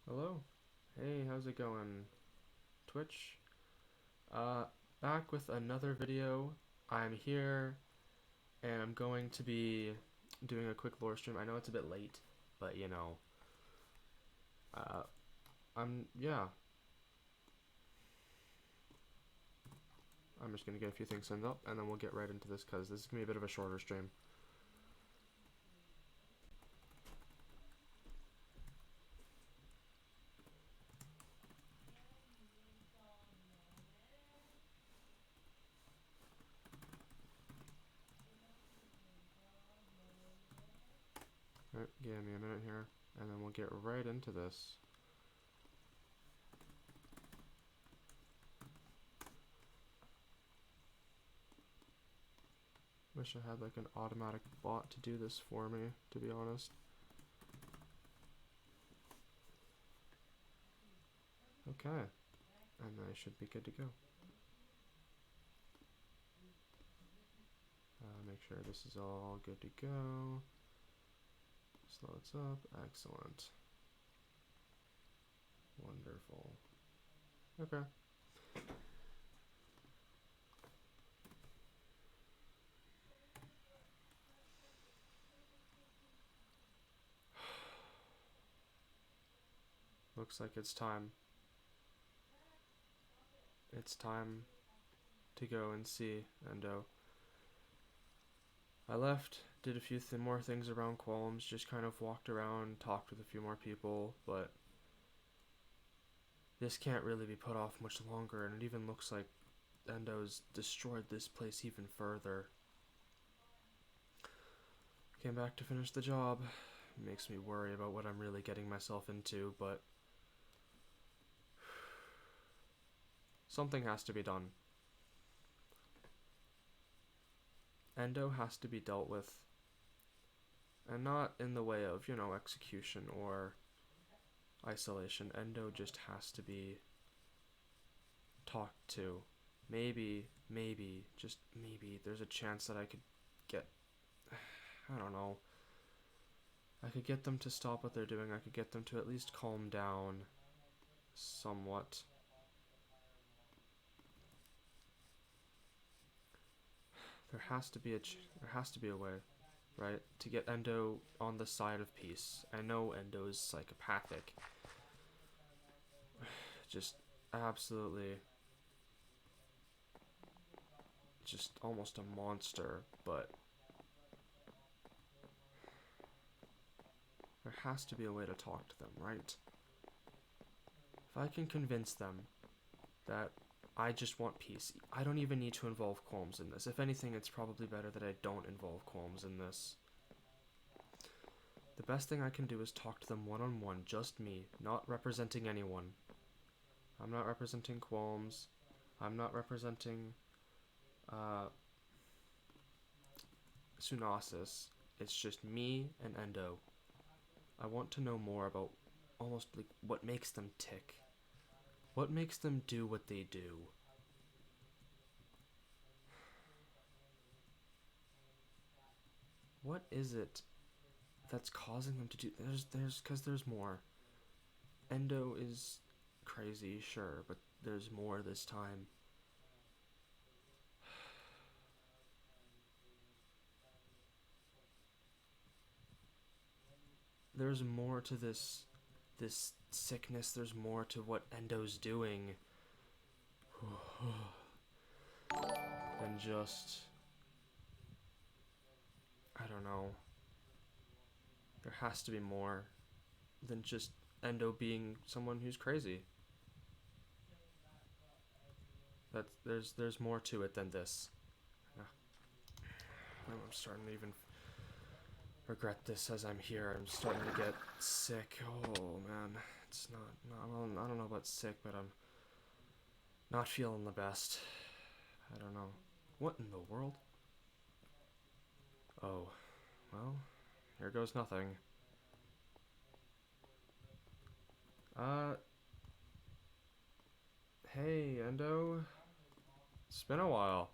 Hello. Hey, how's it going? Twitch? Uh, Back with another video. I'm here and I'm going to be doing a quick lore stream. I know it's a bit late, but uh, yeah. I'm just gonna get a few things set up and then we'll get right into this because this is gonna be a bit of a shorter stream. Alright, give me a minute here and then we'll get right into this. Wish I had like an automatic bot to do this for me, to be honest. Okay, and I should be good to go. Make sure this is all good to go. Slow it's up. Excellent. Wonderful. Okay. Looks like it's time. It's time to go and see Endo. I left, did a few more things around Qualms, just kind of walked around, talked with a few more people, but this can't really be put off much longer, and it even looks like Endo's destroyed this place even further. Came back to finish the job. It makes me worry about what I'm really getting myself into, but something has to be done. Endo has to be dealt with, and not in the way of, execution or isolation. Endo just has to be talked to. Maybe, just maybe, there's a chance that I could get, I don't know, I could get them to stop what they're doing. I could get them to at least calm down somewhat. There has to be a way, right, to get Endo on the side of peace. I know Endo is psychopathic, just absolutely, just almost a monster, but there has to be a way to talk to them, right? If I can convince them that I just want peace, I don't even need to involve Qualms in this. If anything, it's probably better that I don't involve Qualms in this. The best thing I can do is talk to them one-on-one, just me, not representing anyone. I'm not representing Qualms. I'm not representing Sunasis. It's just me and Endo. I want to know more about almost like what makes them tick. What makes them do what they do? What is it that's causing them to do? There's more. Endo is crazy, sure, but there's more this time. There's more to this sickness. There's more to what Endo's doing than just, I don't know. There has to be more than just Endo being someone who's crazy. There's more to it than this. I'm starting to even regret this as I'm here. I'm starting to get sick. Oh man, it's not I don't know about sick, but I'm not feeling the best. I don't know. What in the world? Oh, well, here goes nothing. Hey, Endo. It's been a while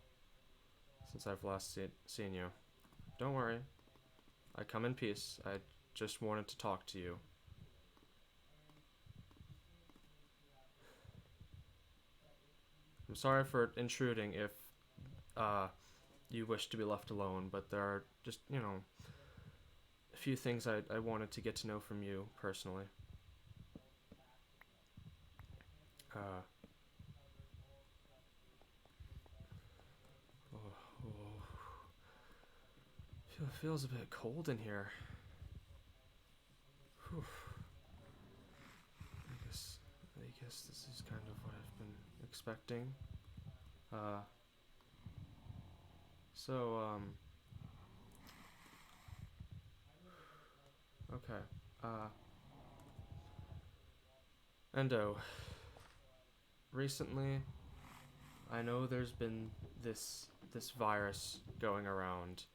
since I've last seen you. Don't worry. I come in peace. I just wanted to talk to you. I'm sorry for intruding if you wish to be left alone, but there are just, a few things I wanted to get to know from you personally. Uh, oh, oh. Feels a bit cold in here. Whew. I guess this is kind of what I've been expecting. So, okay. Endo, recently, I know there's been this virus going around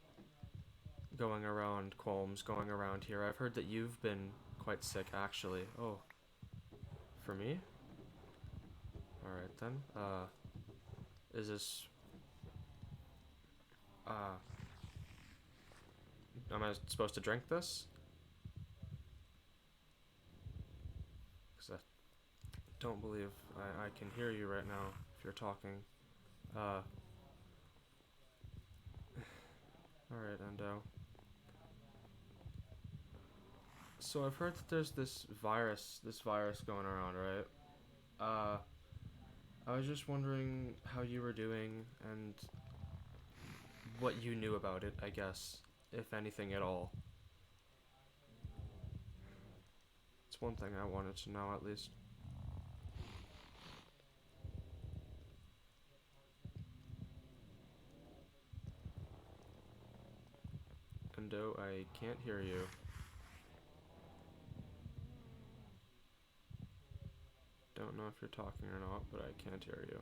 Qualms, going around here. I've heard that you've been quite sick, actually. Oh, for me? All right then. Is this? Am I supposed to drink this? Because I don't believe I can hear you right now if you're talking. All right, Endo. So I've heard that there's this virus going around, right? I was just wondering how you were doing and what you knew about it, I guess, if anything at all. It's one thing I wanted to know, at least. Endo, I can't hear you. Don't know if you're talking or not, but I can't hear you.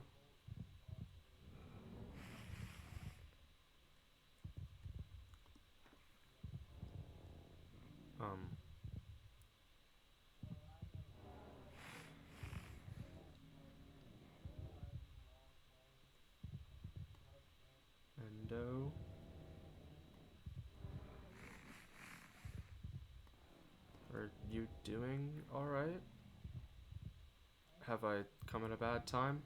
Endo? Are you doing alright? Have I come at a bad time?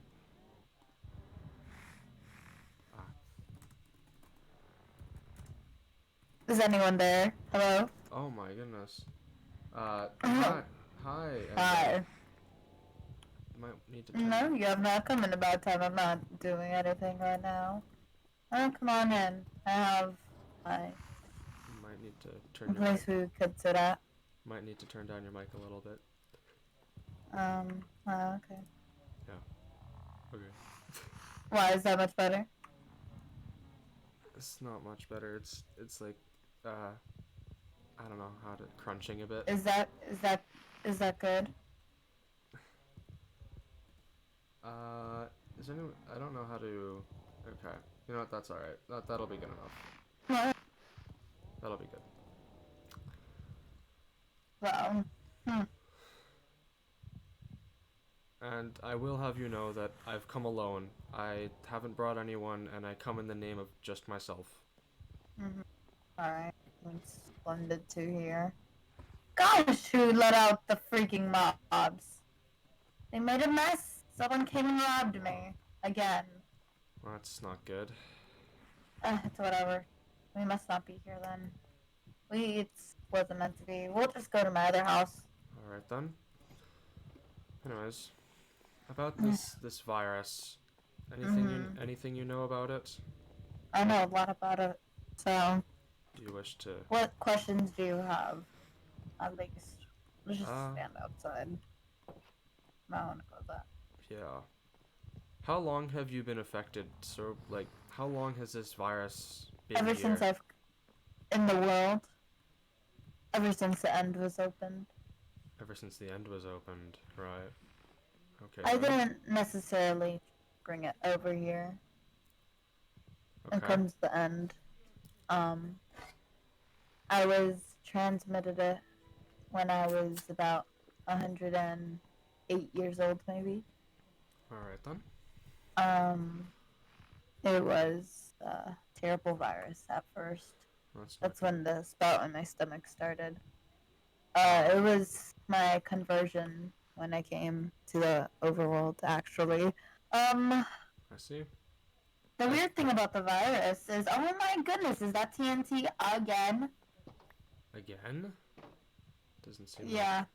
Ah. Is anyone there? Hello? Oh my goodness. Oh. Hi. Hi, Endo. Hi. Might need to turn. No, you have not come in a bad time. I'm not doing anything right now. Oh, come on in. I have my Might need to turn your place mic. we could sit at. Might need to turn down your mic a little bit. Okay. Yeah. Okay. Why, is that much better? It's not much better. It's like I don't know how to crunching a bit. Is that good? Is anyone? I don't know how to. Okay. You know what? That's all right. That'll be good enough. What? That'll be good. Well, And I will have you know that I've come alone. I haven't brought anyone, and I come in the name of just myself. Alright. It's splendid to hear. Gosh, who let out the freaking mobs? They made a mess. Someone came and robbed me. Again. Well, that's not good. It's whatever. We must not be here then. It wasn't meant to be. We'll just go to my other house. All right then. Anyways, about this virus. Anything you know about it? I know a lot about it. So, Do you wish to? what questions do you have? At least. Let's just stand outside. I want to go that. Yeah. How long have you been affected? So, like, how long has this virus been Ever here? since I've in the world. Ever since the end was opened. Ever since the end was opened, right? Okay. I didn't necessarily bring it over here. Okay. And comes the end. I was transmitted it when I was about 108 years old, maybe. All right then. It was a terrible virus at first. That's when the spout in my stomach started. It was my conversion when I came to the overworld, actually. I see. The weird thing about the virus is, oh my goodness, is that TNT again? Again? Doesn't seem like... Yeah.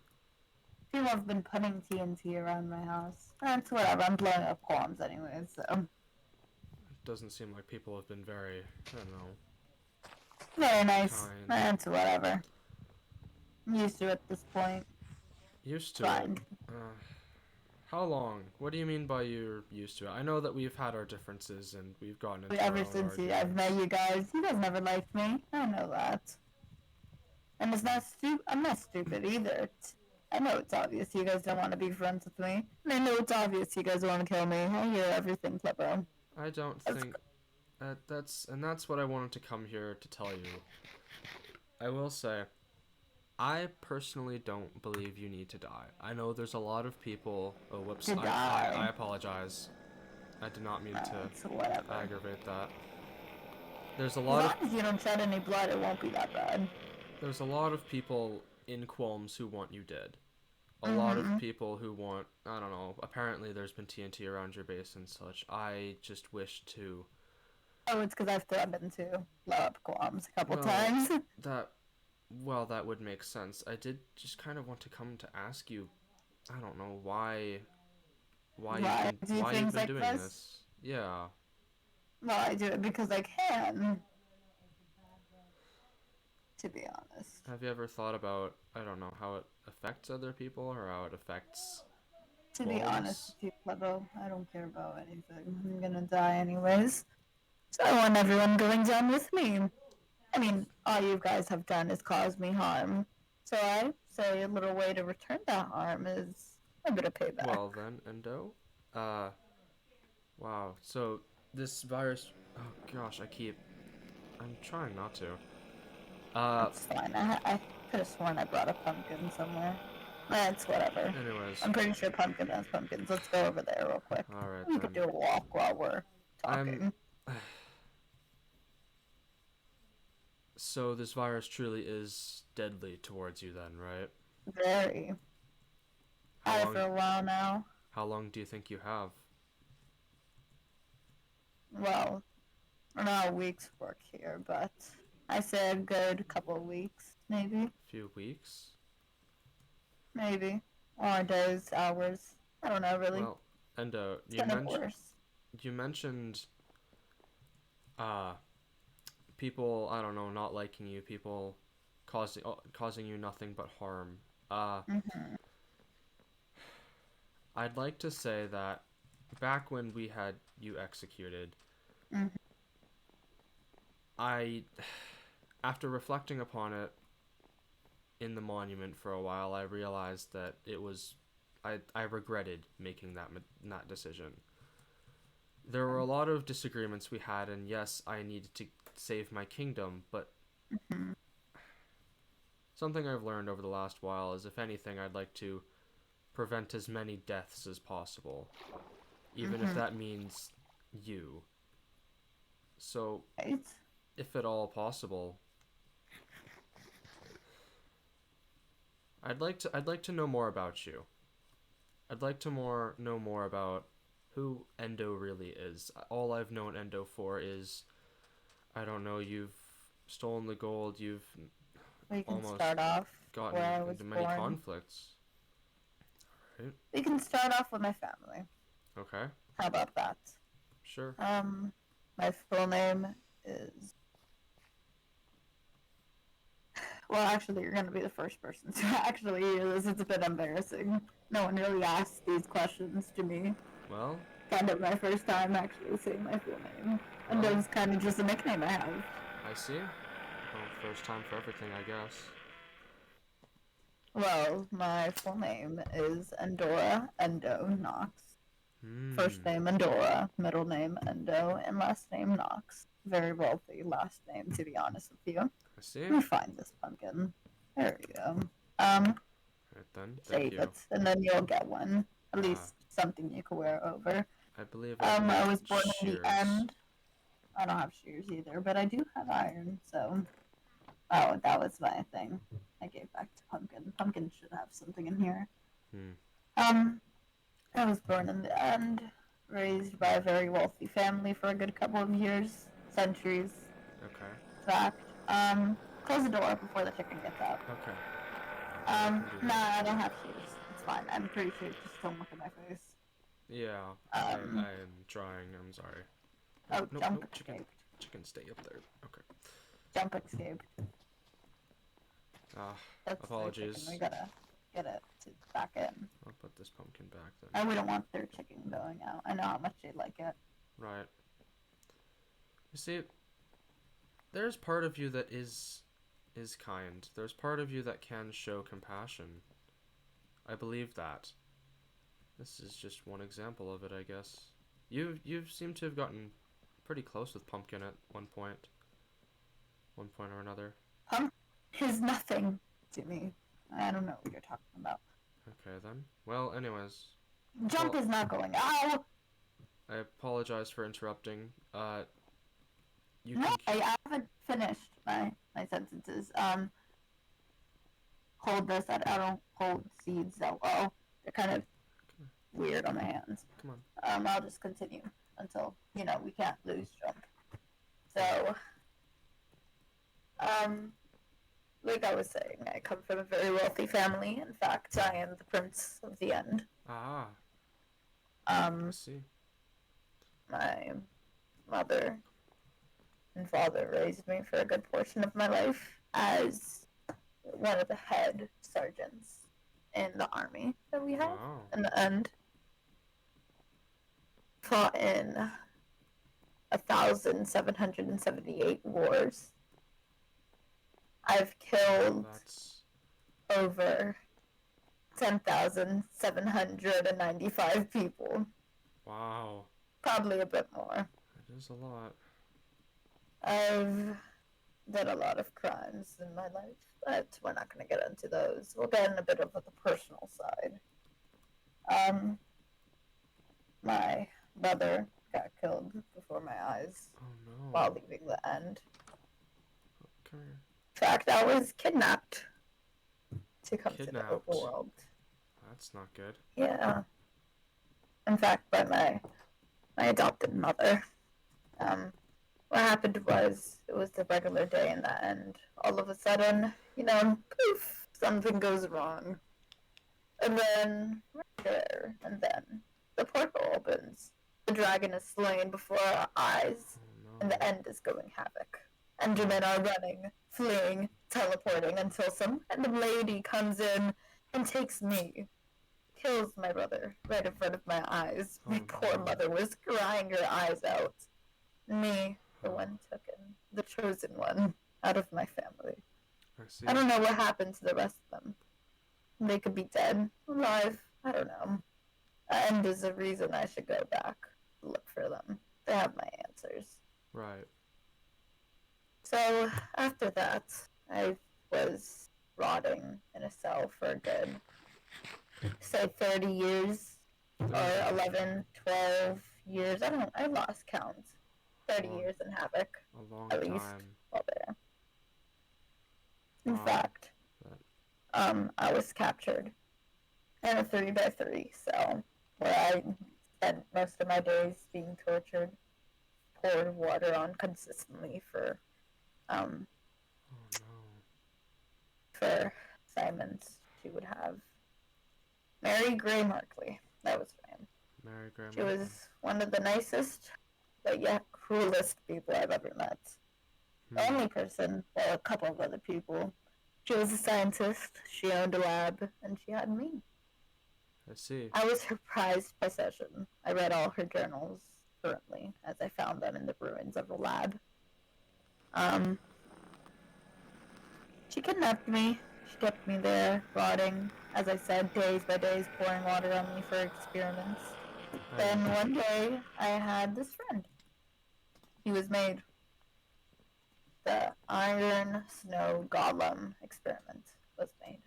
People have been putting TNT around my house. That's whatever. I'm blowing up Qualms anyways, so. It doesn't seem like people have been very, I don't know, Very nice. kind. That's whatever. I'm used to it at this point. Used to Fine. it. How long? What do you mean by you're used to it? I know that we've had our differences and we've gotten into our Ever own since arguments. I've met you guys never liked me. I know that. And it's not I'm not stupid either. I know it's obvious you guys don't want to be friends with me. And I know it's obvious you guys want to kill me. I hear everything, Clippo. I don't think that's what I wanted to come here to tell you. I will say, I personally don't believe you need to die. I know there's a lot of people. Oh, whoops! I apologize. I did not mean to aggravate that. There's a lot as long as you don't shed any blood, it won't be that bad. There's a lot of people in Qualms who want you dead. A lot of people who want, I don't know, apparently there's been TNT around your base and such. I just wish to... Oh, it's because I've threatened to blow up Qualms a couple times. That would make sense. I did just kind of want to come to ask you, I don't know, why you've been doing this. Yeah. Well, I do it because I can. To be honest. Have you ever thought about, I don't know, how it affects other people or how it affects To be honest with you, Plebo, I don't care about anything. I'm gonna die anyways. So I want everyone going down with me. I mean, all you guys have done is cause me harm. So I say a little way to return that harm is a bit of payback. Well then, Endo. Wow. So this virus... Oh gosh, I'm trying not to. That's fine. I could have sworn I brought a pumpkin somewhere. That's whatever. Anyways. I'm pretty sure Pumpkin has pumpkins. Let's go over there real quick. Alright, We could do a walk while we're talking. So this virus truly is deadly towards you then, right? Very. Had it for a while now. How long do you think you have? Well, I don't know how weeks work here, but I say a good couple of weeks, maybe. A few weeks? Maybe. Or days, hours. I don't know, really. Well, Endo, you mentioned people, I don't know, not liking you, people causing you nothing but harm. I'd like to say that back when we had you executed, after reflecting upon it in the monument for a while, I realized that I regretted making that decision. There were a lot of disagreements we had, and yes, I needed to save my kingdom, but something I've learned over the last while is, if anything, I'd like to prevent as many deaths as possible, even if that means you. So, if at all possible, I'd like to know more about you. I'd like to know more about who Endo really is. All I've known Endo for is, I don't know, you've stolen the gold, you've almost start off gotten into many conflicts. Right. We can start off with my family. Okay. How about that? Sure. My full name is... Well, actually, you're going to be the first person to actually hear this. It's a bit embarrassing. No one really asks these questions to me. Well... Kind of my first time actually saying my full name. And it's kind of just a nickname I have. I see. Well, first time for everything, I guess. Well, my full name is Endora Endo Knox. First name Endora, middle name Endo, and last name Knox. Very wealthy last name, to be honest with you. I see. Let me find this pumpkin. There we go. Right then, thank you. And then you'll get one. At least something you can wear over. I believe I was born in the end. I don't have shears either, but I do have iron, so... Oh, that was my thing. I gave back to Pumpkin. Pumpkin should have something in here. I was born in the end. raised by a very wealthy family for a good couple of years, centuries, Okay. in fact. Close the door before the chicken gets out. Okay. I can do Nah, that. I don't have shoes. It's fine. I'm pretty sure it's just don't look at my face. Yeah, Um, I am trying. I'm sorry. oh, Nope, jump nope. Chicken, escaped. chicken, stay up there. Okay. Jump escaped. Ah, That's their chicken. We apologies. gotta get it back in. I'll put this pumpkin back then. I wouldn't want their chicken going out. I know how much they like it. Right. You see, there's part of you that is kind. There's part of you that can show compassion. I believe that. This is just one example of it, I guess. You've seemed to have gotten pretty close with Pumpkin at one point or another. Pump is nothing to me. I don't know what you're talking about. Okay then. Well, anyways, Jump is not going. Ow! I apologize for interrupting. You No, can. I haven't finished my sentences. Hold this. I don't hold seeds that well. They're kind of weird on my hands. Come on. I'll just continue until we can't lose Jump. So, like I was saying, I come from a very wealthy family. In fact, I am the prince of the end. Ah. I see. My mother and father raised me for a good portion of my life as one of the head sergeants in the army that we have. Wow. And fought in 1,778 wars. I've killed over 10,795 people. Wow. Probably a bit more. It is a lot. I've done a lot of crimes in my life, but we're not going to get into those. We'll get in a bit of the personal side. My brother got killed before my eyes while leaving the end. Come here. In fact, I was kidnapped to come to the overworld. That's not good. Yeah. In fact, by my adopted mother. What happened was, it was the regular day in the end. All of a sudden, poof, something goes wrong. And then, right there, and then, the portal opens. The dragon is slain before our eyes, and the end is going havoc. Endermen are running, fleeing, teleporting, until some random lady comes in and takes me. Kills my brother right in front of my eyes. My poor mother was crying her eyes out. Me, the one taken, the chosen one, out of my family. I see. I don't know what happened to the rest of them. They could be dead, alive, I don't know. And there's a reason I should go back, look for them. They have my answers. Right. So, after that, I was rotting in a cell for a good, say 30 years, or 11, 12 years, I lost count. 30 years in havoc, A long at least, time. while there. In Wow. fact, I was captured in a 3x3 cell, where I spent most of my days being tortured, poured water on consistently for assignments she would have. Mary Gray Markley, that was her name. Mary Gray She was one of the nicest, but yet cruelest people I've ever met. The only person, well, a couple of other people. She was a scientist, she owned a lab, and she had me. I see. I was her prized possession. I read all her journals currently, as I found them in the ruins of the lab. She kidnapped me. She kept me there, rotting, as I said, days by days, pouring water on me for experiments. Then one day, I had this friend. He was made. The Iron Snow Golem experiment was made.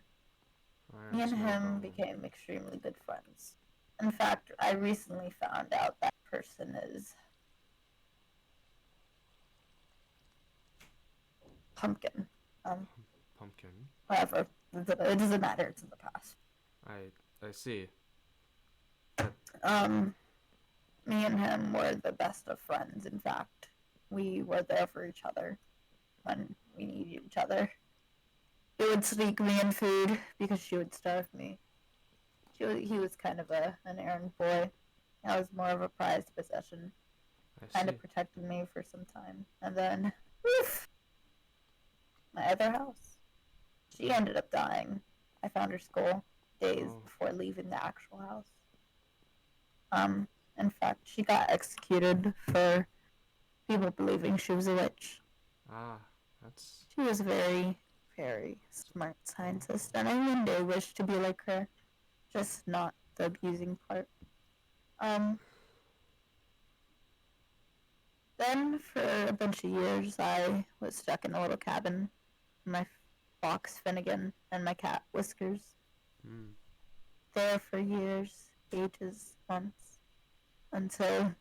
Me and him became extremely good friends. In fact, I recently found out that person is Pumpkin. Pumpkin. However, it doesn't matter. It's in the past. I see. Me and him were the best of friends, in fact. We were there for each other when we needed each other. He would sneak me in food because she would starve me. He was kind of an errand boy. I was more of a prized possession. I Kind see. of protected me for some time. And then, woof, my other house. She ended up dying. I found her skull days Oh. before leaving the actual house. In fact, she got executed for people believing she was a witch. Ah, that's... She was a very, very smart scientist, and I one day wish to be like her, just not the abusing part. Um, then for a bunch of years, I was stuck in a little cabin. My fox Finnegan and my cat Whiskers. Hmm. There for years, ages, months, until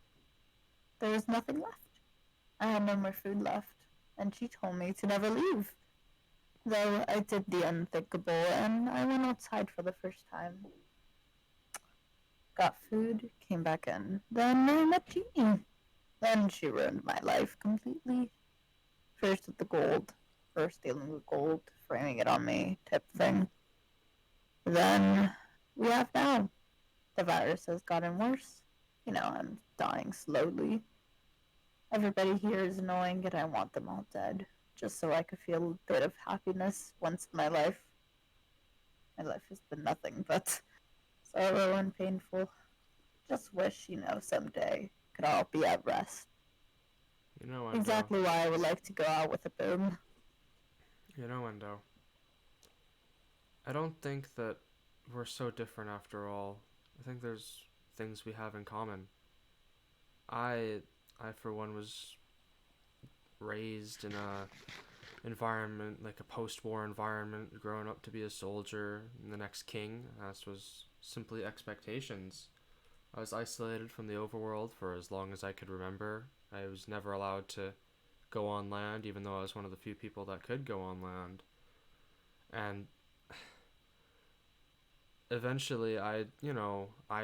there was nothing left. I had no more food left, and she told me to never leave. Though I did the unthinkable, and I went outside for the first time. Got food, came back in. Then I met Jeannie. Then she ruined my life completely. First with the gold, first stealing the gold, framing it on me, type thing. Then we have now. The virus has gotten worse. I'm dying slowly. Everybody here is annoying, and I want them all dead, just so I could feel a bit of happiness once in my life. My life has been nothing but sorrow and painful. Just wish, someday could all be at rest. Endo. Exactly why I would like to go out with a boom. Endo. I don't think that we're so different after all. I think there's things we have in common. I, I for one was raised in a environment like a post-war environment, growing up to be a soldier and the next king. That was simply expectations. I was isolated from the overworld for as long as I could remember. I was never allowed to go on land, even though I was one of the few people that could go on land. And eventually, I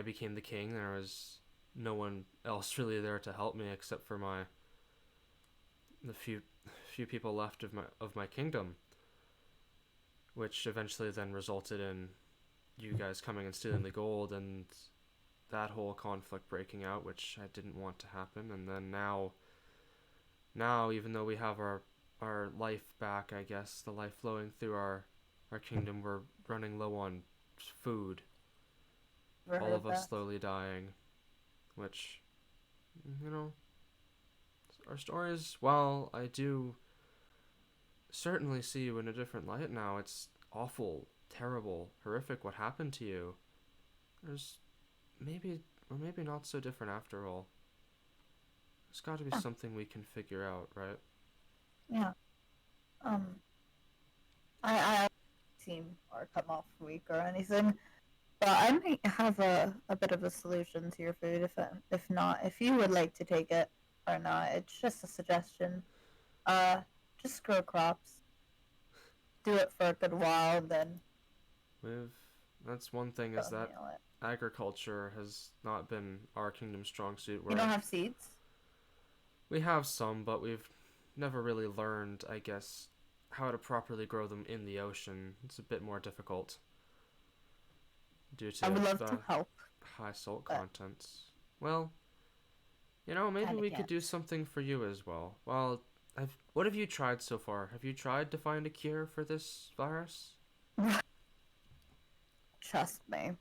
became the king. There was no one else really there to help me except for the few people left of my kingdom, which eventually then resulted in you guys coming and stealing the gold and that whole conflict breaking out, which I didn't want to happen. And then now even though we have our life back, I guess the life flowing through our kingdom, we're running low on food. Never All heard of us that. slowly dying, which you know our stories. While I do certainly see you in a different light now, it's awful, terrible, horrific what happened to you. There's maybe or maybe not so different after all. There's got to be Yeah. something we can figure out, right? Yeah. Um, I team or come off weak or anything, but I might have a bit of a solution to your food if not, if you would like to take it or not. It's just a suggestion. Uh, just grow crops, do it for a good while, then We've that's one thing is go that nail it. agriculture has not been our kingdom's strong suit. You don't Where have seeds? we have some, but we've never really learned, I guess, how to properly grow them in the ocean. It's a bit more difficult due I to would love the to help, high salt but contents. Well, maybe kinda we could can't. do something for you as well. Well, what have you tried so far? Have you tried to find a cure for this virus? Trust me.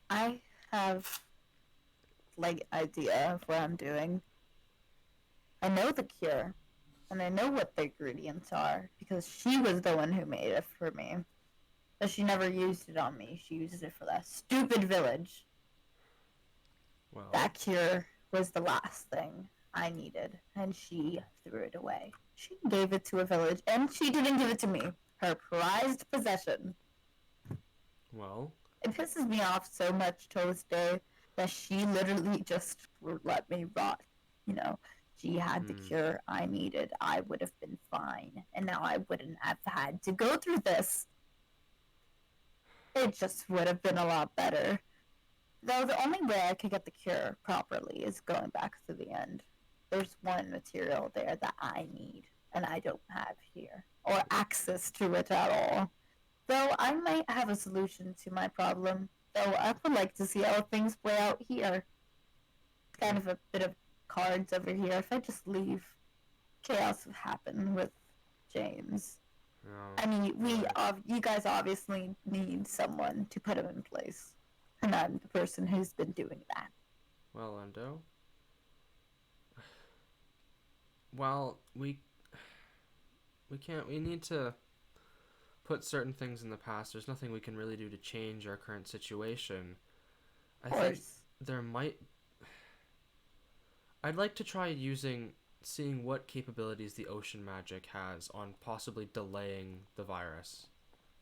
I have like idea of what I'm doing. I know the cure, and I know what the ingredients are because she was the one who made it for me. But she never used it on me. She used it for that stupid village. Well, That cure was the last thing I needed, and she threw it away. She gave it to a village, and she didn't give it to me. Her prized possession. well, It pisses me off so much to this day that she literally just let me rot. You know, she had the hmm. cure I needed. I would have been fine, and now I wouldn't have had to go through this. It just would have been a lot better. Though the only way I could get the cure properly is going back to the end. There's one material there that I need, and I don't have here, or access to it at all. Though I might have a solution to my problem, though I would like to see how things play out here. Kind of a bit of cards over here. If I just leave, chaos would happen with James. No. I mean, you guys obviously need someone to put him in place, and I'm the person who's been doing that. Well, Endo. Well, we can't. We need to put certain things in the past. There's nothing we can really do to change our current situation. I think there might. I'd like to try seeing what capabilities the ocean magic has on possibly delaying the virus.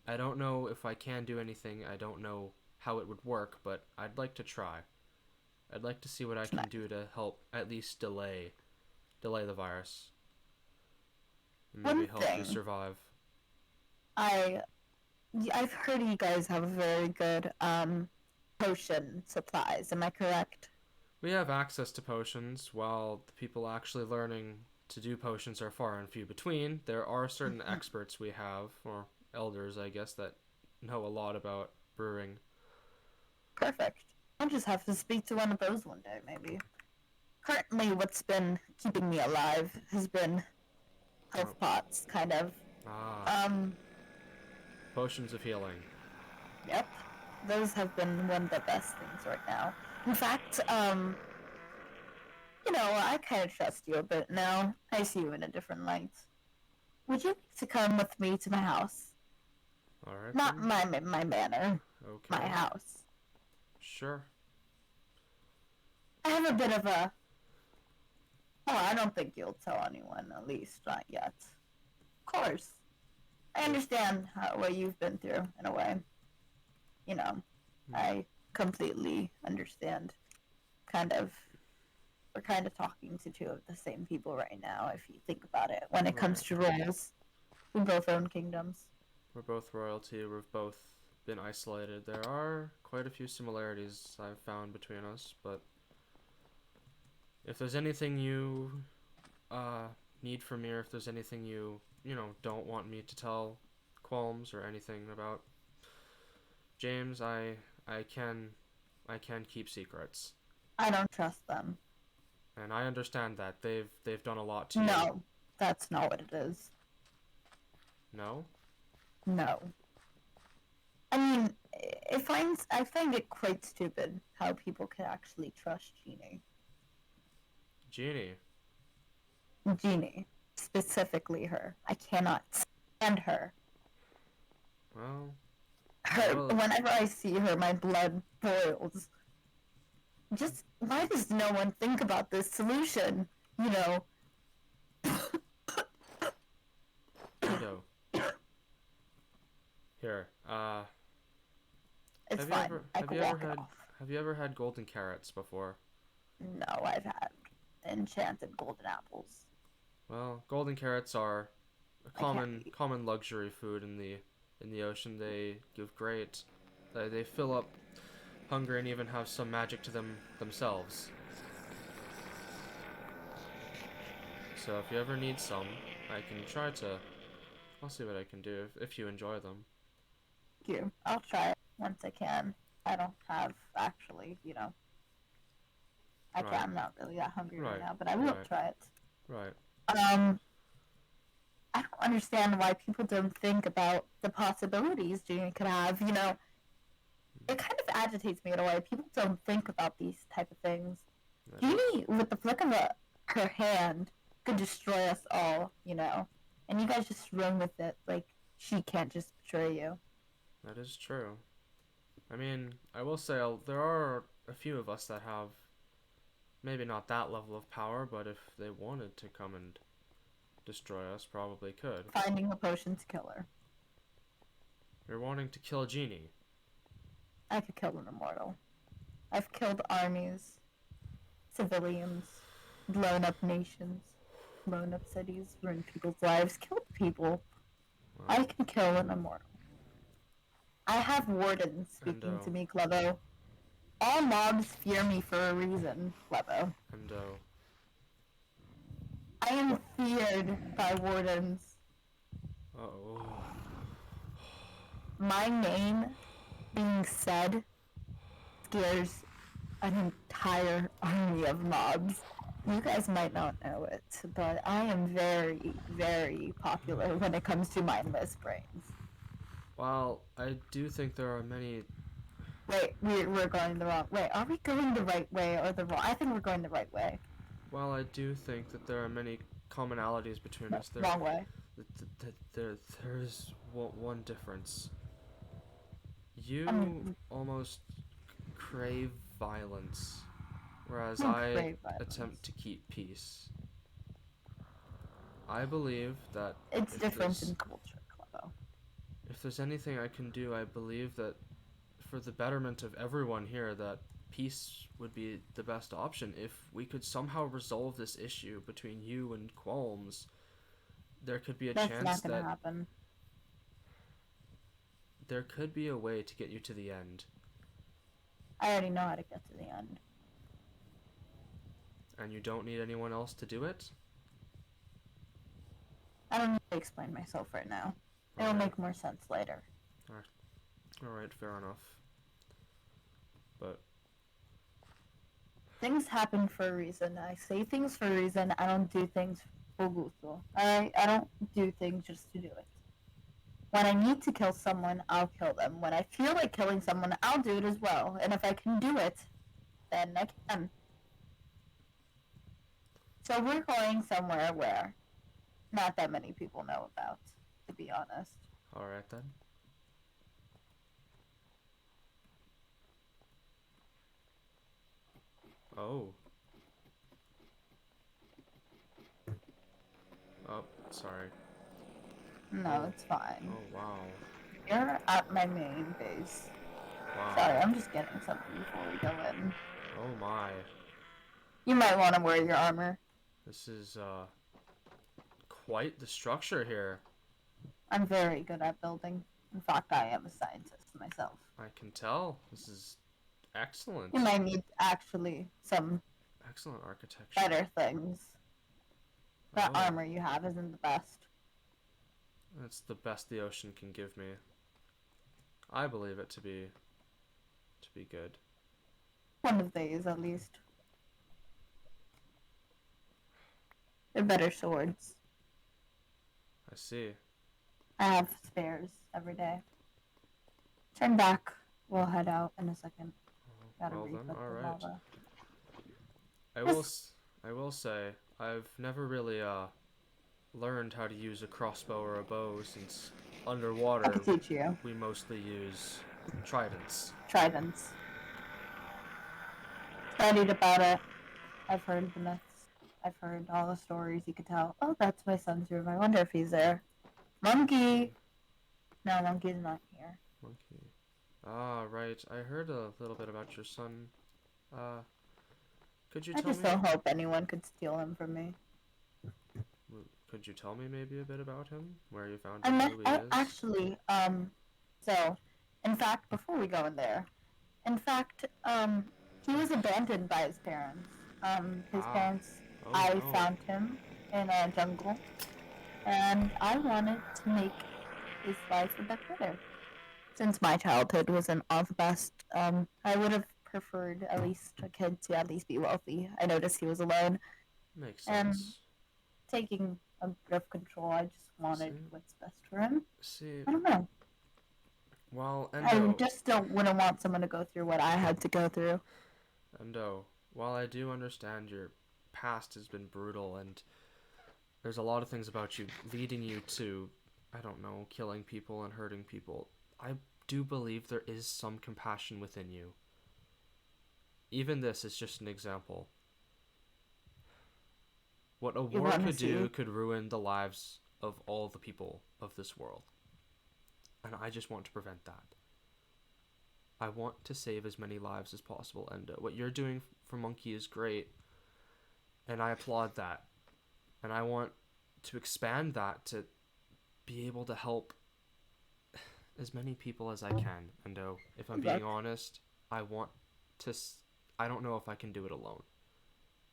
I don't know if I can do anything. I don't know how it would work, but I'd like to try. I'd like to see what I can do to help at least delay the virus. And maybe help you survive. I've heard you guys have very good potion supplies. Am I correct? We have access to potions, while the people actually learning to do potions are far and few between. There are certain experts we have, or elders, I guess, that know a lot about brewing. Perfect. I'll just have to speak to one of those one day, maybe. Currently, what's been keeping me alive has been health pots, kind of. Potions of healing. Yep. Those have been one of the best things right now. In fact, I kind of trust you a bit now. I see you in a different light. Would you like to come with me to my house? Alright. Not my manor. Okay. My house. Sure. I have a bit of a... Oh, I don't think you'll tell anyone, at least not yet. Of course. I understand what you've been through, in a way. I completely understand. We're kind of talking to two of the same people right now, if you think about it. When it comes to roles, we both own kingdoms. We're both royalty. We've both been isolated. There are quite a few similarities I've found between us, but if there's anything you need from me, or if there's anything you don't want me to tell Qualms or anything about James, I can keep secrets. I don't trust them. And I understand that they've done a lot to you. No, that's not what it is. No? No. I mean, I find it quite stupid how people can actually trust Jeannie. Jeannie? Jeannie. Specifically her. I cannot stand her. Well... Whenever I see her, my blood boils. Just, why does no one think about this solution? Endo. Here, It's fine. Have you ever had golden carrots before? No, I've had enchanted golden apples. Well, golden carrots are a common luxury food in the ocean. They give great. They fill up hunger and even have some magic to them themselves. So if you ever need some, I can try to. I'll see what I can do if you enjoy them. Thank you. I'll try it once I can. I don't have actually, I'm not really that hungry right now, but I will try it. Right. I don't understand why people don't think about the possibilities Jeannie could have. It kind of agitates me in a way. People don't think about these type of things. Jeannie, with the flick of her hand, could destroy us all, and you guys just run with it. Like, she can't just betray you. That is true. I mean, I will say there are a few of us that have maybe not that level of power, but if they wanted to come and destroy us, probably could. Finding a potion to kill her. You're wanting to kill Jeannie. I could kill an immortal. I've killed armies, civilians, blown up nations, blown up cities, ruined people's lives, killed people. Wow. I can kill an immortal. I have wardens speaking to me, Clevo. All mobs fear me for a reason, Lebo. Endo. I am feared by wardens. Uh-oh. My name being said scares an entire army of mobs. You guys might not know it, but I am very, very popular when it comes to mindless brains. Well, I do think there are many... Wait, we're going the wrong way. Are we going the right way or the wrong? I think we're going the right way. Well, I do think that there are many commonalities between No, us. wrong way. There's one difference. You I'm almost crave violence, whereas I'm I crave violence. attempt to keep peace. I believe that It's if different there's in culture, Cleo. if there's anything I can do, I believe that for the betterment of everyone here, that peace would be the best option. If we could somehow resolve this issue between you and Qualms, there could be a That's chance not gonna that happen. there could be a way to get you to the end. I already know how to get to the end. And you don't need anyone else to do it? I don't need to explain myself right now. It'll Alright. make more sense later. Alright, fair enough. But Things happen for a reason. I say things for a reason. I don't do things for gusto. I don't do things just to do it. When I need to kill someone, I'll kill them. When I feel like killing someone, I'll do it as well. And if I can do it, then I can. So we're going somewhere where not that many people know about, to be honest. alright then. Oh. Oh, sorry. No, it's fine. Oh, wow. You're at my main base. Wow. Sorry, I'm just getting something before we go in. Oh my. You might want to wear your armor. This is, quite the structure here. I'm very good at building. In fact, I am a scientist myself. I can tell. This is excellent. You might need actually some Excellent architecture. better things. That Oh, armor you have isn't the best. that's the best the ocean can give me. I believe it to be good. One of these, at least. They're better swords. I see. I have spares every day. Turn back. We'll head out in a second. Gotta Well then, refit the alright. lava. I will say, I've never really, learned how to use a crossbow or a bow since I underwater can teach you. we mostly use tridents. Tridents. Studied about it. I've heard the myths. I've heard all the stories you could tell. Oh, that's my son's room. I wonder if he's there. Monkey! No, Monkey's not here. Monkey. Ah, right. I heard a little bit about your son. Could you I tell just me? don't hope anyone could steal him from me. Could you tell me maybe a bit about him? Where you found I him? met, Who he is? actually, so, in fact, before we go in there, in fact, he was abandoned by his parents. His Ah. parents, Oh, I no. found him in a jungle, and I wanted to make his life a bit better. Since my childhood wasn't all the best, I would have preferred at least a kid to at least be wealthy. I noticed he was alone. Makes And sense. taking a bit of control, I just wanted See? what's best for him. See, I don't know. while I just still wouldn't want someone to go through what I had to go through. While I do understand your past has been brutal and there's a lot of things about you leading you to, I don't know, killing people and hurting people, I do believe there is some compassion within you. Even this is just an example. What a You war wanna could do see- could ruin the lives of all the people of this world. And I just want to prevent that. I want to save as many lives as possible, and what you're doing for Monkey is great, and I applaud that. And I want to expand that to be able to help as many people as I can. And if I'm being honest, I want I don't know if I can do it alone.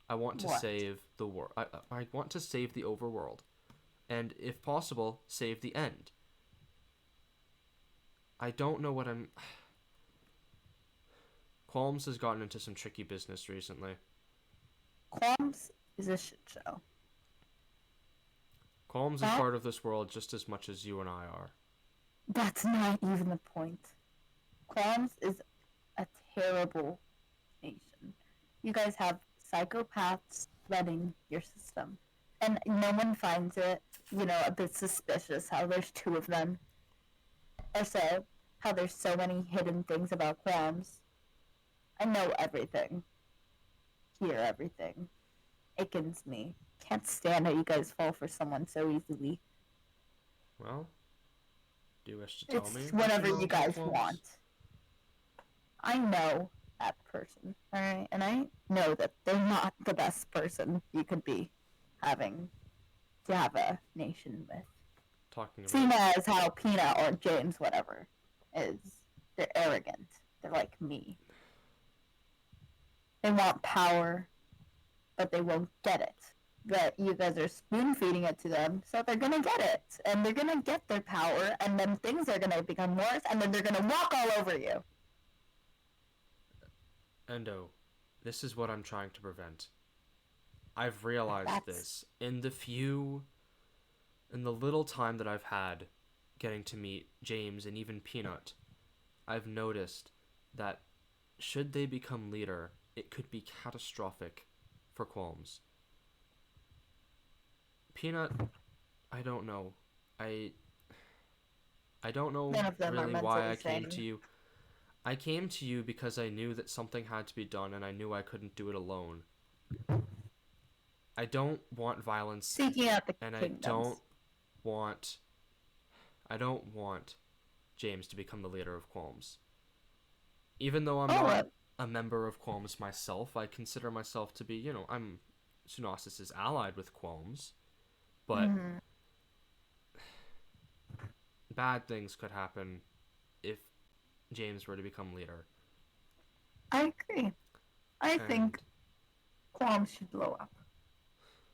I want to What? save the world. I want to save the overworld, and if possible, save the end. I don't know what I'm. Qualms has gotten into some tricky business recently. Qualms is a shit show. Qualms is That part of this world just as much as you and I are. that's not even the point. Qualms is a terrible nation. You guys have psychopaths running your system. And no one finds it, a bit suspicious how there's two of them. Or so, how there's so many hidden things about Qualms. I know everything. Hear everything. Ickens me. Can't stand how you guys fall for someone so easily. Well, do you wish to tell me? It's what whatever know you about guys Qualms? want. I know that person, alright? And I know that they're not the best person you could be having to have a nation with. Talking about. Seen as how Peanut or James, whatever, is. They're arrogant. They're like me. They want power, but they won't get it. But you guys are spoon feeding it to them, so they're gonna get it. And they're gonna get their power, and then things are gonna become worse, and then they're gonna walk all over you. Endo, this is what I'm trying to prevent. I've realized this in the little time that I've had getting to meet James and even Peanut. I've noticed that should they become leader, it could be catastrophic for Qualms. Peanut, I don't know. I don't know None of them are really why I mentally came sane. to you. I came to you because I knew that something had to be done and I knew I couldn't do it alone. I don't want violence Seeking out the and kingdoms. I don't want James to become the leader of Qualms. Even though I'm Oh, not a member of Qualms myself, I consider myself to be, I'm Sunosis is allied with Qualms, but bad things could happen if James were to become leader. I agree. I think Qualms should blow up.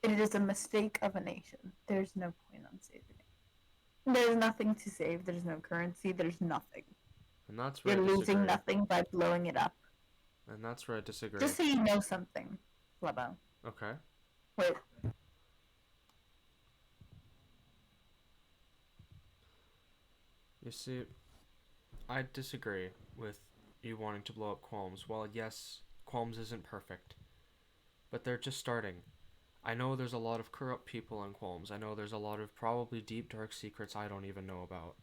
It is a mistake of a nation. There's no point on saving it. There's nothing to save. There's no currency. There's nothing. And that's where You're I disagree. losing nothing by blowing it up. And that's where I disagree. Just so you know something, Flebo. Okay. Wait. You see, I disagree with you wanting to blow up Qualms. While yes, Qualms isn't perfect, but they're just starting. I know there's a lot of corrupt people in Qualms. I know there's a lot of probably deep dark secrets I don't even know about.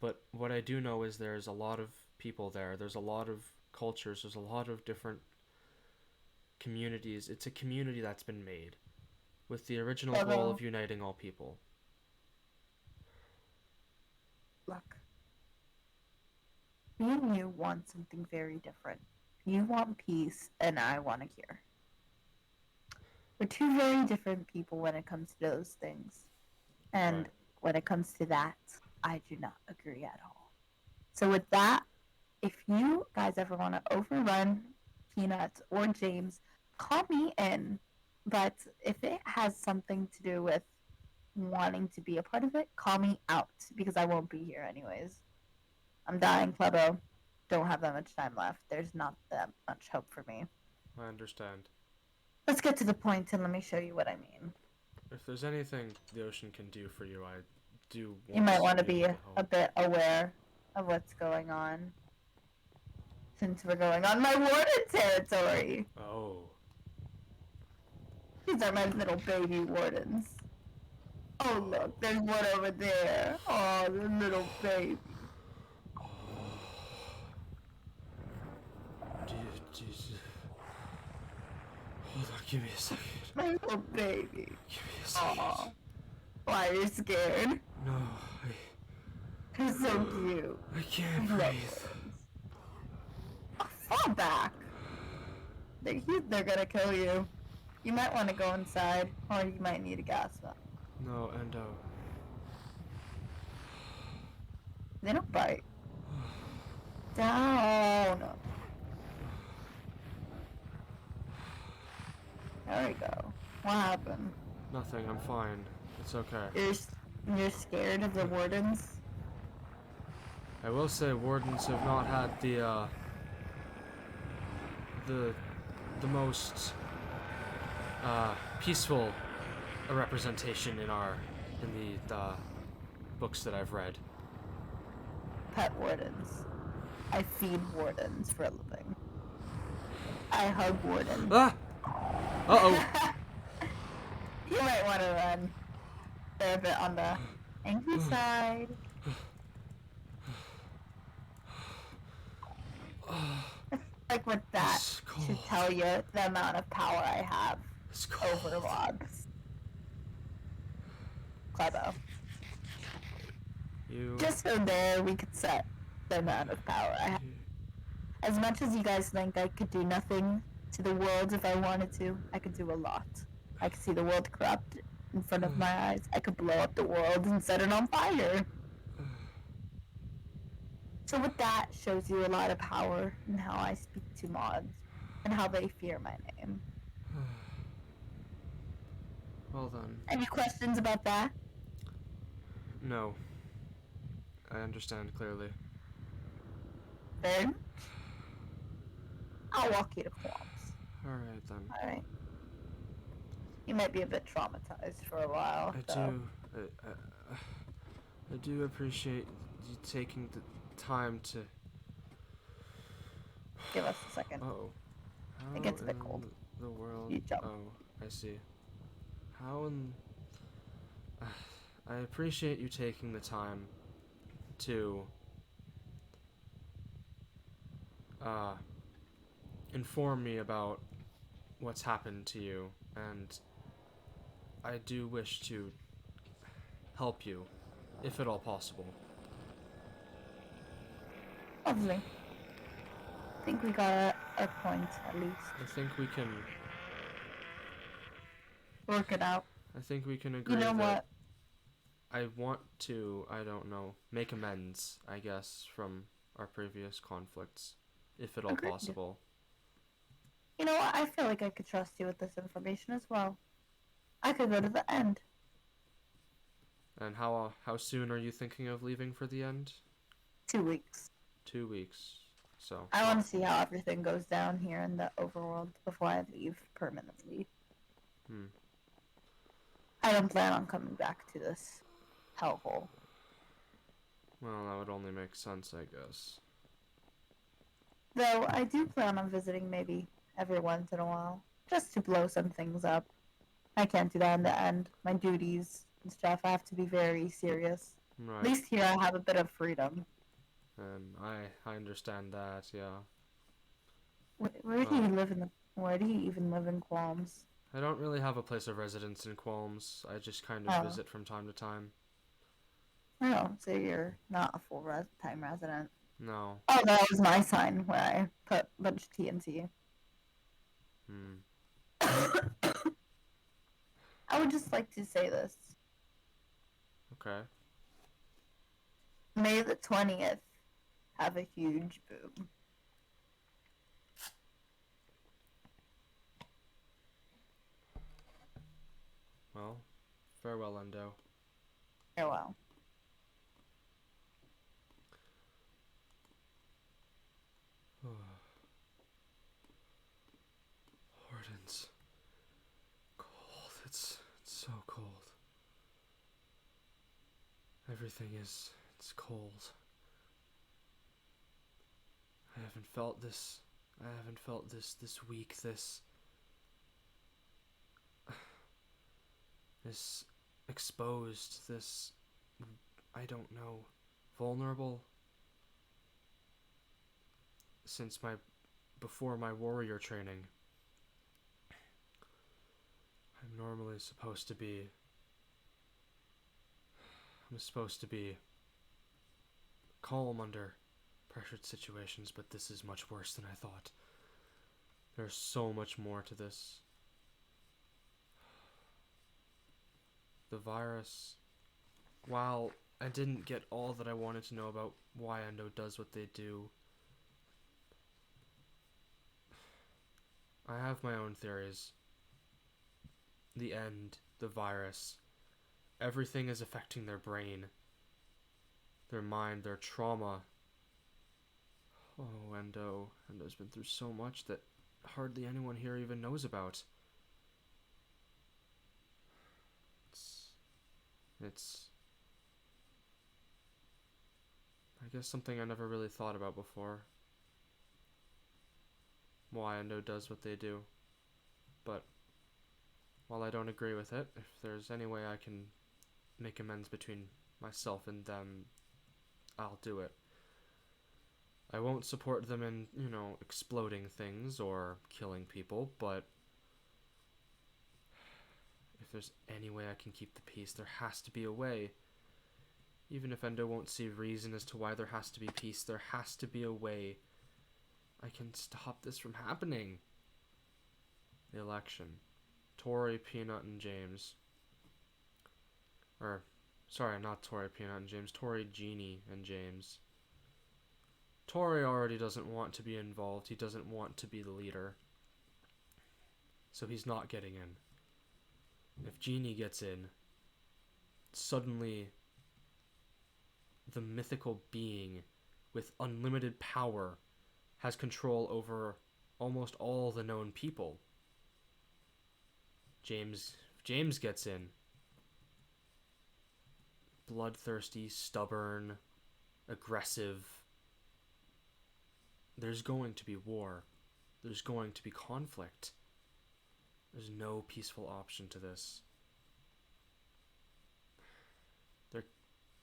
But what I do know is there's a lot of people there. There's a lot of cultures. There's a lot of different communities. It's a community that's been made with the original goal of uniting all people. Look. Me and you want something very different. You want peace, and I want a cure. We're two very different people when it comes to those things. And Right. when it comes to that, I do not agree at all. So with that, if you guys ever want to overrun Peanuts or James, call me in. But if it has something to do with wanting to be a part of it, call me out, because I won't be here anyways. I'm dying, Plebo. Don't have that much time left. There's not that much hope for me. I understand. Let's get to the point and let me show you what I mean. If there's anything the ocean can do for you, I do want You might want to be be able to a help. bit aware of what's going on. Since we're going on my warden territory. Oh. These are my little baby wardens. Oh look, there's one over there. Oh, the little baby. Hold on, give me a second. My little baby. Give me a second. Aw. Why are you scared? No, They're so cute. I can't I love breathe. wardens. Oh, fall back. They're gonna kill you. You might want to go inside, or you might need a gas mask. No, Endo. They don't bite. Down. There we go. What happened? Nothing, I'm fine. It's okay. You're scared of the wardens? I will say wardens have not had the most peaceful representation in the books that I've read. Pet wardens. I feed wardens for a living. I hug wardens. Ah! Uh-oh! You might want to run. They're a bit on the angry side. Like with that to tell you the amount of power I have over logs. Clevo. Just so there we could set the amount of power I have. As much as you guys think I could do nothing to the world if I wanted to, I could do a lot. I could see the world corrupt in front of my eyes. I could blow up the world and set it on fire. So with that shows you a lot of power in how I speak to mods and how they fear my name. Well then. Any questions about that? No. I understand clearly. Then I'll walk you to Qualms. Alright then. Alright. You might be a bit traumatized for a while. I do appreciate you taking the time to... Give us a second. Uh-oh. It gets a bit cold. The world... You jump. Oh, I see. How in... I appreciate you taking the time to... inform me about what's happened to you, and I do wish to help you, if at all possible. Lovely. I think we got a point, at least. I think we can... Work it out. I think we can agree You know that what? I want to, I don't know, make amends, I guess, from our previous conflicts, if at all Agreed. possible. You know what? I feel like I could trust you with this information as well. I could go to the end. And how soon are you thinking of leaving for the end? 2 weeks. 2 weeks. So. I want to see how everything goes down here in the overworld before I leave permanently. I don't plan on coming back to this hellhole. Well, that would only make sense, I guess. Though I do plan on visiting maybe every once in a while, just to blow some things up. I can't do that in the end. My duties and stuff, I have to be very serious. Right. At least here I have a bit of freedom. And I understand that, yeah. Where do you live where do you even live in Qualms? I don't really have a place of residence in Qualms. I just kind of visit from time to time. Oh, so you're not a full-time resident. No. Oh, that was my sign where I put a bunch of TNT. I would just like to say this. Okay. May the 20th have a huge boom. Well, farewell, Endo. Farewell. Wardens. Cold. It's so cold. Everything it's cold. I haven't felt this week, this exposed, this, I don't know, vulnerable since before my warrior training. I'm normally supposed to be calm under pressured situations, but this is much worse than I thought. There's so much more to this. The virus, while I didn't get all that I wanted to know about why Endo does what they do, I have my own theories. the end, the virus, everything is affecting their brain, their mind, their trauma. Oh, Endo's been through so much that hardly anyone here even knows about. It's I guess something I never really thought about before. Why Endo does what they do. But while I don't agree with it, if there's any way I can make amends between myself and them, I'll do it. I won't support them in, exploding things or killing people, but if there's any way I can keep the peace, there has to be a way. Even if Endo won't see reason as to why there has to be peace, there has to be a way I can stop this from happening. The election. Tori, Peanut, and James. Sorry, not Tori, Peanut, and James. Tori, Jeannie, and James. Tori already doesn't want to be involved. He doesn't want to be the leader. So he's not getting in. If Jeannie gets in, suddenly the mythical being with unlimited power has control over almost all the known people. If James gets in, bloodthirsty, stubborn, aggressive, there's going to be war. There's going to be conflict. There's no peaceful option to this.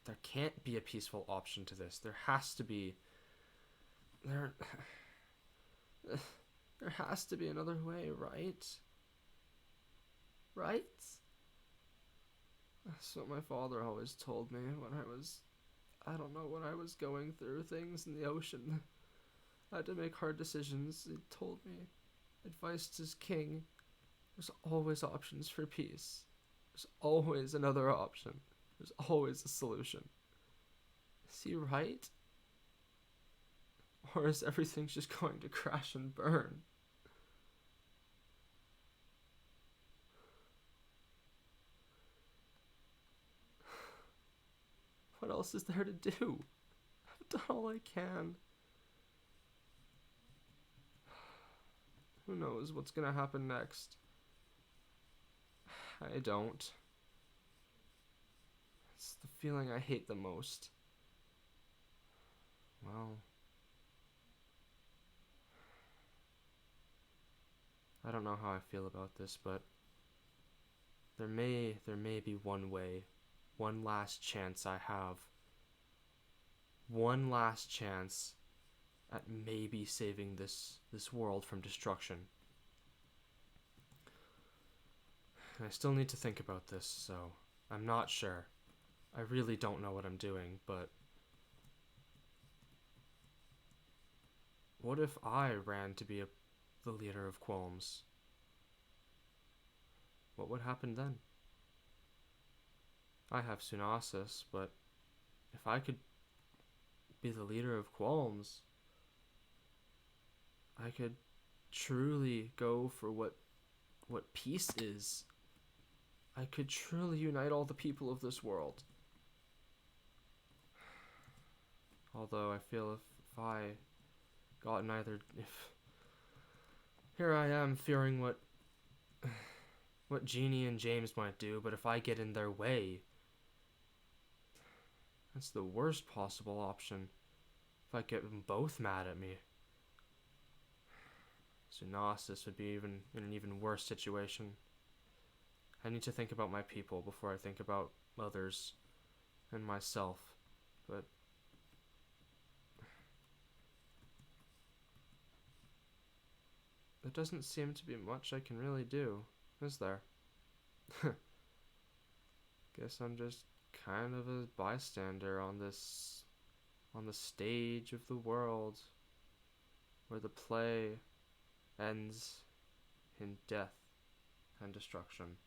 There can't be a peaceful option to this. There has to be. There has to be another way, right? Right? That's what my father always told me when I don't know, when I was going through things in the ocean. I had to make hard decisions. He told me, advice is king. There's always options for peace. There's always another option. There's always a solution. Is he right? Or is everything just going to crash and burn? What else is there to do? I've done all I can. Who knows what's gonna happen next? I don't. It's the feeling I hate the most. Well, I don't know how I feel about this, but there may be one way, one last chance I have. One last chance at maybe saving this world from destruction. And I still need to think about this, so I'm not sure. I really don't know what I'm doing, but what if I ran to be the leader of Qualms? What would happen then? I have Sunasis, but if I could be the leader of Qualms, I could truly go for what peace is. I could truly unite all the people of this world. Although I feel if I got neither, if here I am fearing what Jeannie and James might do, but if I get in their way, that's the worst possible option. If I get them both mad at me, Sunasis would be in an even worse situation. I need to think about my people before I think about others and myself, but there doesn't seem to be much I can really do, is there? Guess I'm just kind of a bystander on the stage of the world where the play ends in death and destruction.